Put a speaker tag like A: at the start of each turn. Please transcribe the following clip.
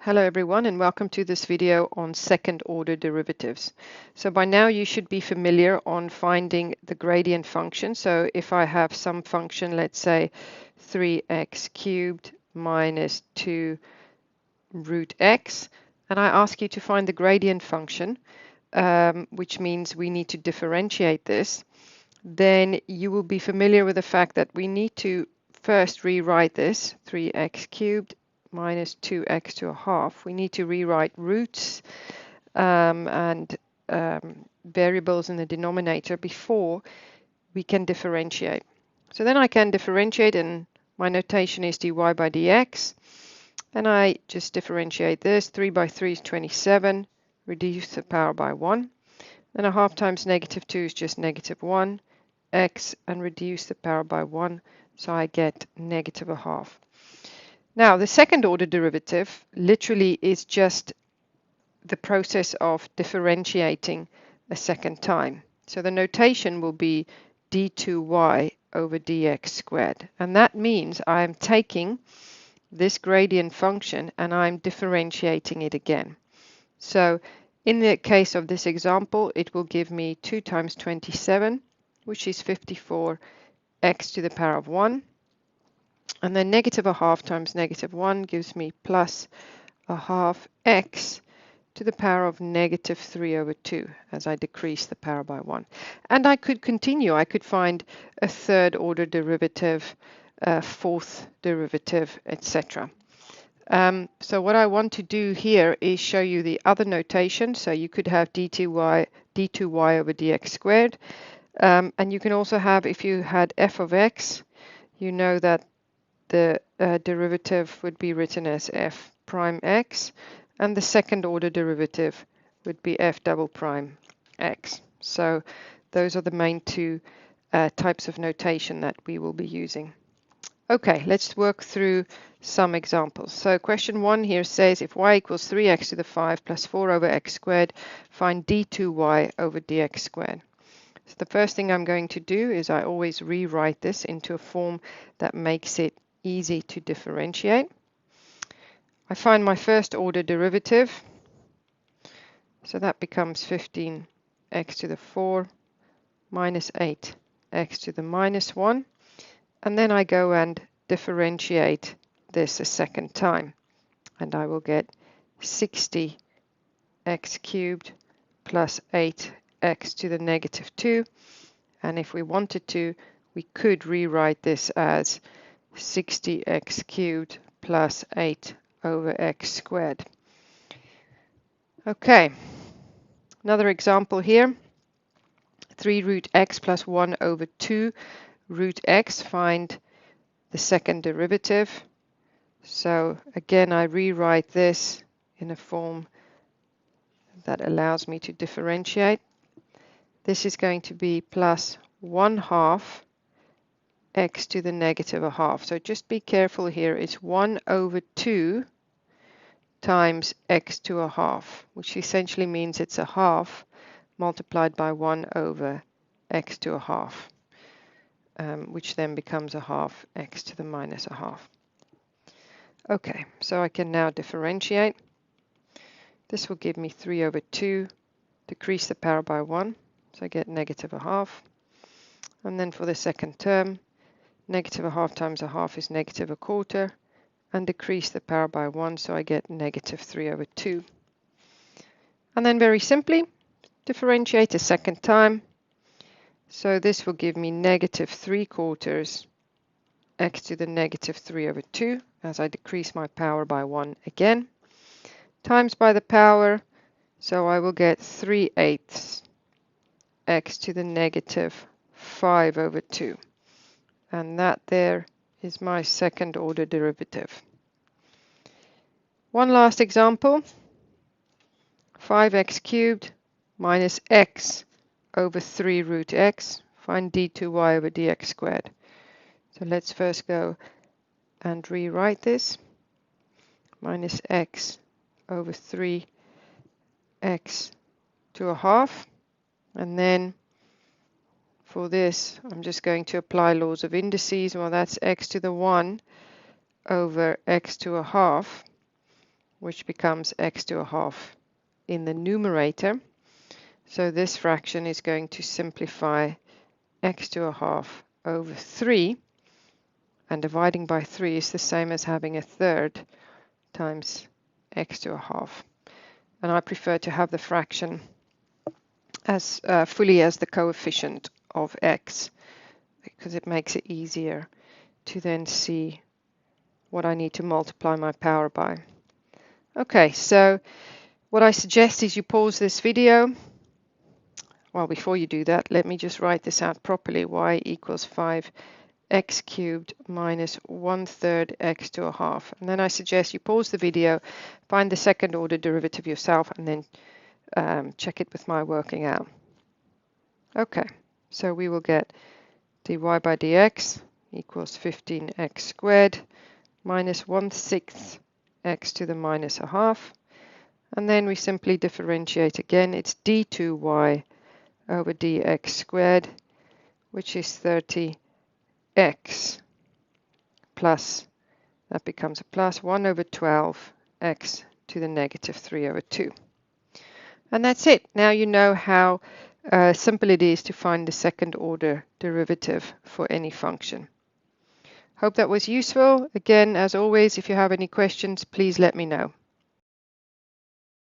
A: Hello everyone and welcome to this video on second order derivatives. So by now you should be familiar on finding the gradient function. So if I have some function, let's say 3x cubed minus 2 root x, and I ask you to find the gradient function, which means we need to differentiate this, then you will be familiar with the fact that we need to first rewrite this 3x cubed minus 2x to a half. We need to rewrite roots and variables in the denominator before we can differentiate. So then I can differentiate, and my notation is dy by dx. And I just differentiate this. 3 by 3 is 27. Reduce the power by 1. Then a half times negative 2 is just negative 1 x, and reduce the power by 1. So I get negative a half. Now, the second order derivative literally is just the process of differentiating a second time. So the notation will be d2y over dx squared. And that means I'm taking this gradient function and I'm differentiating it again. So in the case of this example, it will give me 2 times 27, which is 54 x to the power of 1. And then negative a half times negative 1 gives me plus a half x to the power of negative 3 over 2 as I decrease the power by 1. And I could continue. I could find a third order derivative, a fourth derivative, etc. So what I want to do here is show you the other notation. So you could have d2y over dx squared. And you can also have, if you had f of x, you know that the derivative would be written as f prime x, and the second order derivative would be f double prime x. So those are the main two types of notation that we will be using. Okay, let's work through some examples. So question 1 here says if y equals 3x to the 5 plus 4 over x squared, find d2y over dx squared. So the first thing I'm going to do is I always rewrite this into a form that makes it easy to differentiate. I find my first order derivative. So that becomes 15x to the 4 minus 8x to the minus 1. And then I go and differentiate this a second time. And I will get 60x cubed plus 8x to the negative 2. And if we wanted to, we could rewrite this as 60x cubed plus 8 over x squared. Okay, another example here. 3 root x plus 1 over 2 root x. Find the second derivative. So again, I rewrite this in a form that allows me to differentiate. This is going to be plus 1/2 x to the negative a half. So just be careful here. It's 1 over 2 times x to a half, which essentially means it's a half multiplied by 1 over x to a half, which then becomes a half x to the minus a half. Okay, so I can now differentiate. This will give me 3 over 2, decrease the power by 1, so I get negative a half. And then for the second term, negative a half times a half is negative a quarter, and decrease the power by 1, so I get negative 3 over 2. And then very simply, differentiate a second time. So this will give me negative 3/4 x to the negative 3 over 2, as I decrease my power by 1 again, times by the power, so I will get 3/8 x to the negative 5 over 2. And that there is my second order derivative. One last example. 5x cubed minus x over 3 root x. Find d2y over dx squared. So let's first go and rewrite this. Minus x over 3x to a half. And then for this, I'm just going to apply laws of indices. Well, that's x to the 1 over x to a half, which becomes x to a half in the numerator. So this fraction is going to simplify x to a half over 3, and dividing by 3 is the same as having a third times x to a half. And I prefer to have the fraction as fully as the coefficient of x, because it makes it easier to then see what I need to multiply my power by. Okay, so what I suggest is you pause this video. Well, before you do that, let me just write this out properly. Y equals 5x cubed minus 1/3 x to a half. And then I suggest you pause the video, find the second order derivative yourself, and then check it with my working out. Okay, so we will get dy by dx equals 15x squared minus 1/6 x to the minus a half. And then we simply differentiate again. It's d2y over dx squared, which is 30x plus, that becomes a plus 1 over 12 x to the negative 3 over 2. And that's it. Now you know how simple it is to find the second order derivative for any function. Hope that was useful. Again, as always, if you have any questions, please let me know.